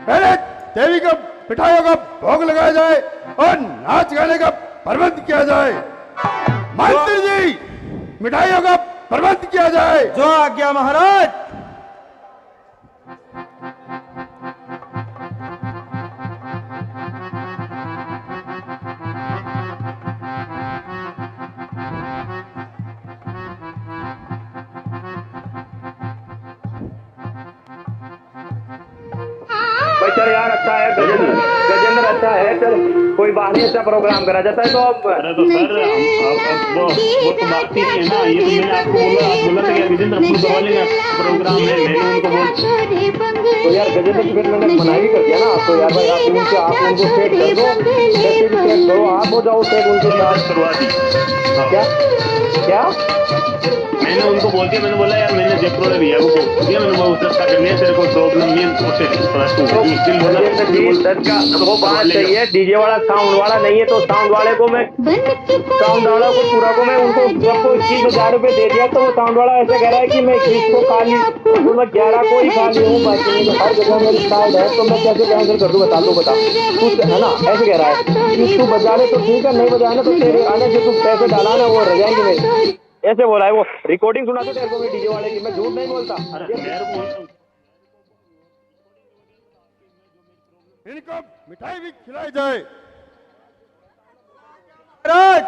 Speaker 8: पहले देवी को मिठाइयों का भोग लगाया जाए और नाच गाने का प्रबंध किया जाए। मंत्री जी, मिठाइयों का प्रबंध किया जाए।
Speaker 10: जो आज्ञा महाराज।
Speaker 11: भाई चल यार, अच्छा है गजेंद्र अच्छा है। चल कोई बात नहीं, अच्छा प्रोग्राम करा जाता है तो अब।
Speaker 12: अरे तो सर वो तो बात ही नहीं है ना। ये तो मैंने आपको बोला, आप बोला था कि गजेंद्र अपनी करवा लेगा प्रोग्राम है, मैंने उनको बोल।
Speaker 11: तो यार गजेंद्र की फिर मैंने मना ही कर दिया ना। तो यार भाई आप उनको सेट कर दो, जैसे भी सेट करो आप, हो जाओ सेट उनके साथ।
Speaker 12: करवा दी
Speaker 11: क्या क्या
Speaker 12: मैंने उनको बोल दिया। मैंने बोला यार, मैंने जयपुर में भैया को बोल दिया, मैंने वो उसका करने तेरे को प्रॉब्लम नहीं
Speaker 11: है। वो बात सही है, डीजे वाला साउंड वाला नहीं है तो साउंड वाले को मैं, साउंड वाला को पूरा को मैं उनको सबको 21,000 रुपए दे दिया। तो वो साउंड वाला ऐसे कह रहा है कि मैं 21 को खा ली, तो मैं 11 को ही खा ली हूँ। बाकी तो हर जगह मेरी साइड है, तो मैं कैसे कैंसिल कर दूँ? बता दो बता कुछ है ना। ऐसे कह रहा है कि तू बजा ले तो ठीक है, नहीं बजा ना तो तेरे आने जो तू पैसे डाला ना वो रह जाएंगे मेरे। ऐसे बोला है वो। रिकॉर्डिंग सुना तो तेरे को मैं डीजे वाले की, मैं झूठ नहीं बोलता।
Speaker 8: इनको मिठाई भी खिलाई जाए।
Speaker 10: महाराज,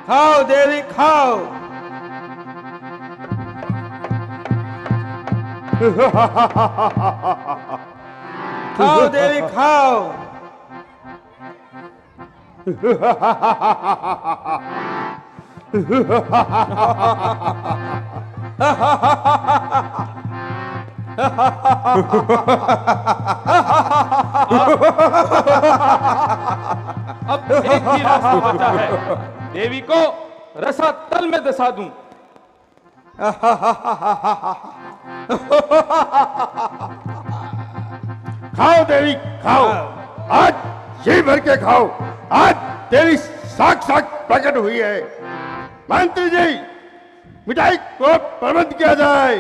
Speaker 10: खाओ देवी खाओ। खाओ देवी खाओ।
Speaker 6: अब एक ही रास्ता बचा है, देवी को रसातल में दसा दूं।
Speaker 8: खाओ देवी खाओ, आज जी भर के खाओ। आज देवी साक्षात प्रकट हुई है। मंत्री जी, मिठाई को प्रबंध किया जाए।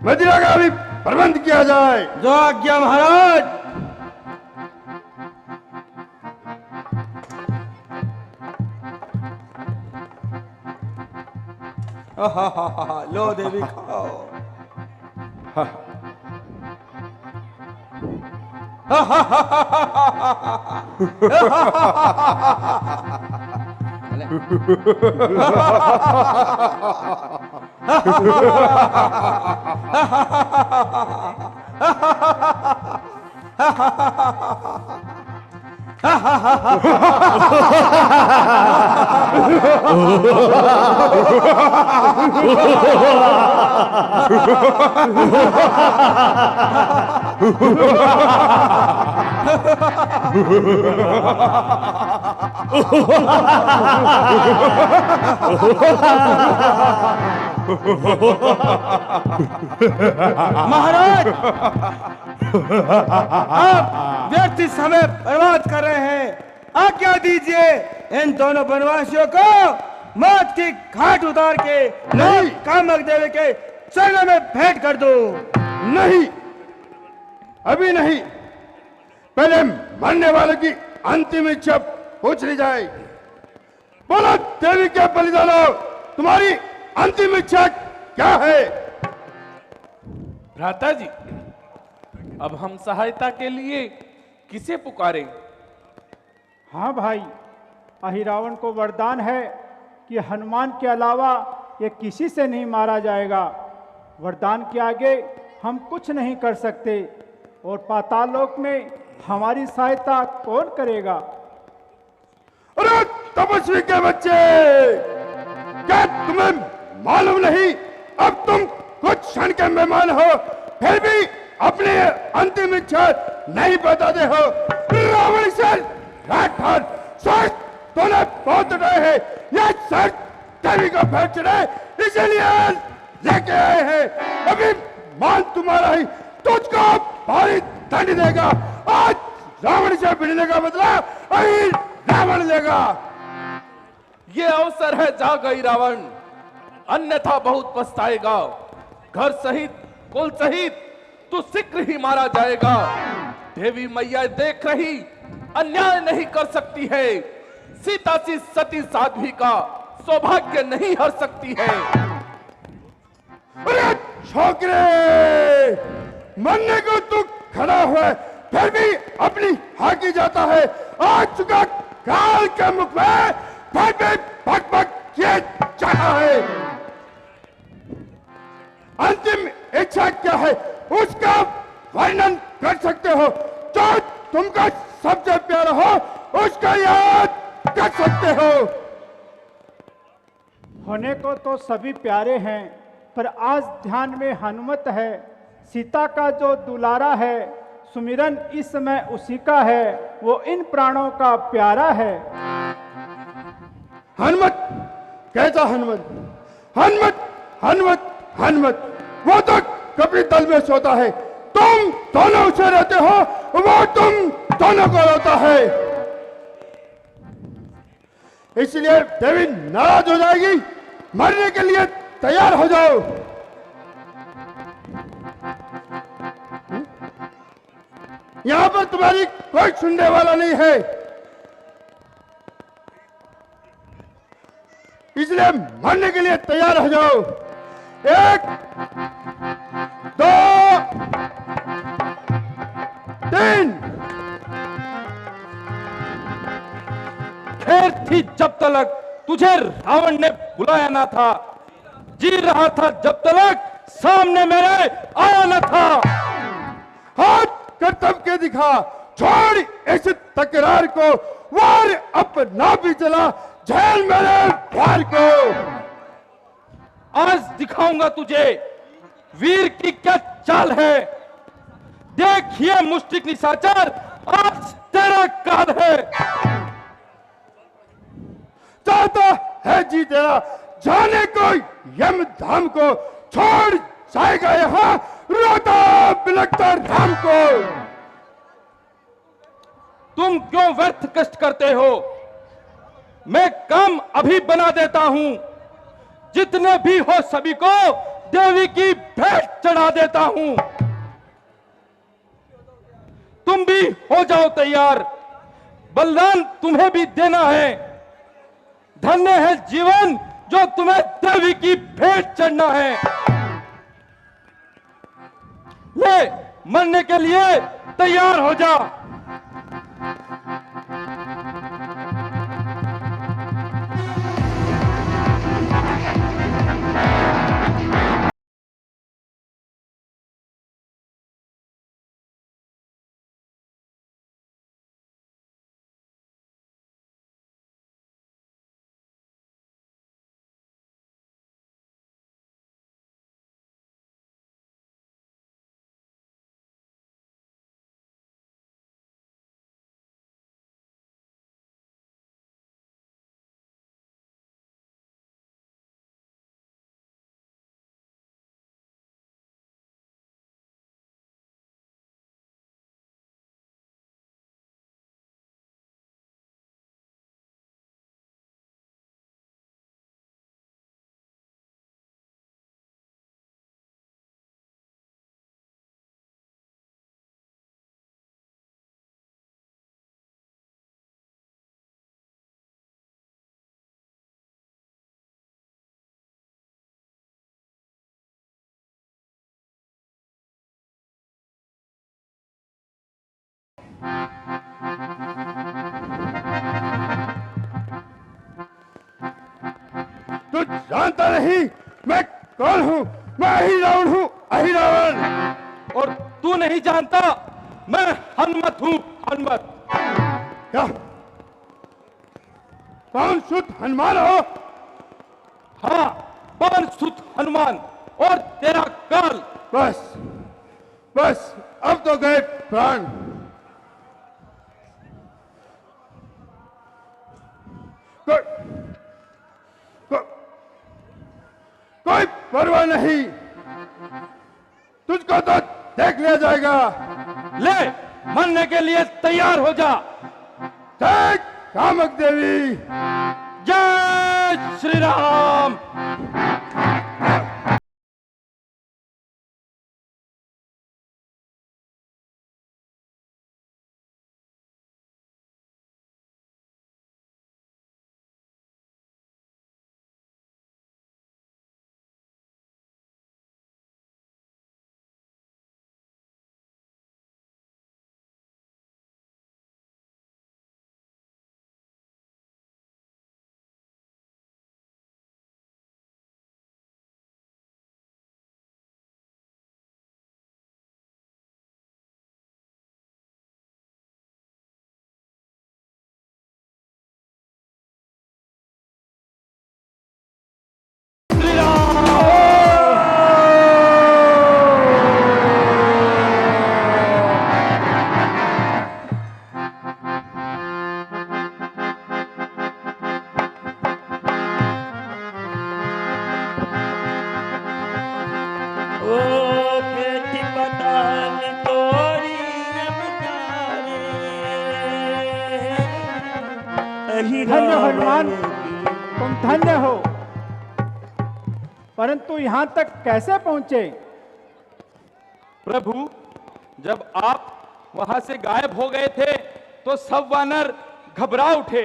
Speaker 8: मदिरा का भी प्रबंध किया जाए।
Speaker 10: जो आज्ञा महाराज। लो देवी खाओ। महाराज, आप व्यर्थ समय बर्बाद कर रहे हैं। आज्ञा दीजिए, इन दोनों वनवासियों को मौत की घाट उतार के
Speaker 8: नहीं,
Speaker 10: कामक देवी के चरणों में भेंट कर दो।
Speaker 8: नहीं, अभी नहीं। पहले मरने वाले की अंतिम इच्छा पूछ ली जाए। बोलो देवी के बलिदानो, तुम्हारी अंतिम इच्छा क्या है?
Speaker 6: भ्राता जी, अब हम सहायता के लिए किसे पुकारें?
Speaker 1: हाँ भाई, अहिरावण को वरदान है कि हनुमान के अलावा ये किसी से नहीं मारा जाएगा। वरदान के आगे हम कुछ नहीं कर सकते और पाताल लोक में हमारी सहायता कौन करेगा?
Speaker 8: अरे तपस्वी के बच्चे, क्या तुम्हें मालूम नहीं? अब तुम कुछ क्षण के मेहमान हो, फिर भी अपनी अंतिम इच्छा नहीं बताते हो। रावण से राठौर सच तूने बहुत रहे हैं, यह सच देवी को भेंट चढ़े, इसलिए लेके आए हैं। अभी मान तुम्हारा ही तुझको भारी दंड देगा। आज रावण से भिड़ने का बदला अभी रावण लेगा।
Speaker 6: ये अवसर है, जा गई रावण, अन्यथा बहुत पछताएगा। घर सहित कुल सहित तू शीघ्र ही मारा जाएगा। देवी मैया देख रही, अन्याय नहीं कर सकती है। सीता सी सती साध्वी का सौभाग्य नहीं हर सकती है।
Speaker 8: अरे छोकरे, मरने को तू खड़ा हुआ, फिर भी अपनी हाकी जाता है। आ चुका काल के मुख में, फिर भी भग भग किए जाता है। अंतिम इच्छा क्या है उसका वर्णन कर सकते हो? जो तुमका सबसे प्यारा हो उसका याद कर सकते हो।
Speaker 1: होने को तो सभी प्यारे हैं, पर आज ध्यान में हनुमत है। सीता का जो दुलारा है, सुमिरन इस समय उसी का है, वो इन प्राणों का प्यारा है।
Speaker 8: हनुमत? कैसा हनुमत? हनुमत हनुमत हनुमत, वो तो कभी दल में सोता है। तुम दोनों उसे रहते हो, वो तुम दोनों को रोता है। इसलिए देवी नाराज हो जाएगी। मरने के लिए तैयार हो जाओ। यहां पर तुम्हारी कोई सुनने वाला नहीं है, इसलिए मरने के लिए तैयार हो जाओ। 1 2 3।
Speaker 6: खैर थी जब तलक तुझे रावण ने बुलाया ना था, जी रहा था जब तलक सामने मेरे आया न था।
Speaker 8: हाथ कर्तव्य के दिखा, छोड़ इस तकरार को, वार अपना भी चला, झेल मेरे द्वार को।
Speaker 6: आज दिखाऊंगा तुझे वीर की क्या चाल है। देखिए मुष्टिक निशाचर, आज तेरा काल है।
Speaker 8: चाहता है जी तेरा जाने को यम धाम को, छोड़ जाएगा यहाँ रोता बिलखता राम को।
Speaker 6: तुम क्यों व्यर्थ कष्ट करते हो? मैं काम अभी बना देता हूं। जितने भी हो सभी को देवी की भेंट चढ़ा देता हूं। तुम भी हो जाओ तैयार, बलिदान तुम्हें भी देना है। धन्य है जीवन जो तुम्हें देवी की भेंट चढ़ना है। ले मरने के लिए तैयार हो जा।
Speaker 8: तू जानता नहीं मैं कौन हूँ? मैं अहिरावण हूँ, अहिरावण।
Speaker 6: और तू नहीं जानता मैं हनुमत हूँ, हनुमत।
Speaker 8: क्या पवन सुत हनुमान हो?
Speaker 6: हाँ, पवन सुत हनुमान। और तेरा काल।
Speaker 8: बस बस अब तो गए प्राण। कोई परवाह नहीं, तुझको तो देख लिया जाएगा।
Speaker 6: ले, मरने के लिए तैयार हो जा।
Speaker 8: जय कामक देवी।
Speaker 6: जय श्री राम।
Speaker 1: धन्य हनुमान, तुम धन्य हो। परंतु यहां तक कैसे पहुंचे?
Speaker 6: प्रभु, जब आप वहां से गायब हो गए थे तो सब वानर घबरा उठे।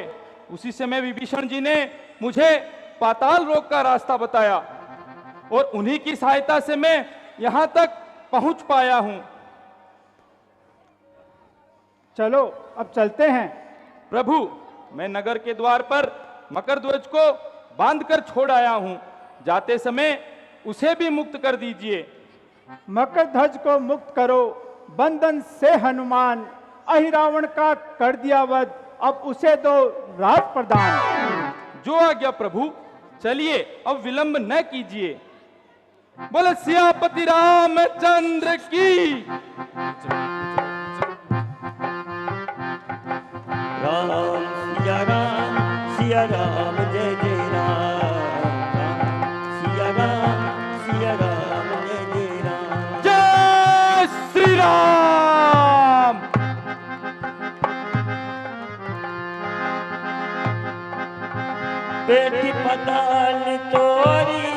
Speaker 6: उसी समय विभीषण जी ने मुझे पाताल लोक का रास्ता बताया और उन्हीं की सहायता से मैं यहां तक पहुंच पाया हूं।
Speaker 1: चलो अब चलते हैं।
Speaker 6: प्रभु, मैं नगर के द्वार पर मकर ध्वज को बांधकर छोड़ आया हूं। जाते समय उसे भी मुक्त कर दीजिए।
Speaker 1: मकर ध्वज को मुक्त करो, बंधन से हनुमान। अहिरावण का कर दिया वध, अब उसे दो राज प्रदान।
Speaker 6: जो आज्ञा प्रभु। चलिए अब विलंब न कीजिए। बोले सियापति रामचंद्र की।
Speaker 9: राम सिया राम जय जय राम। सिया राम जय जय राम।
Speaker 6: जय श्री राम।
Speaker 9: पेट पताल तोरी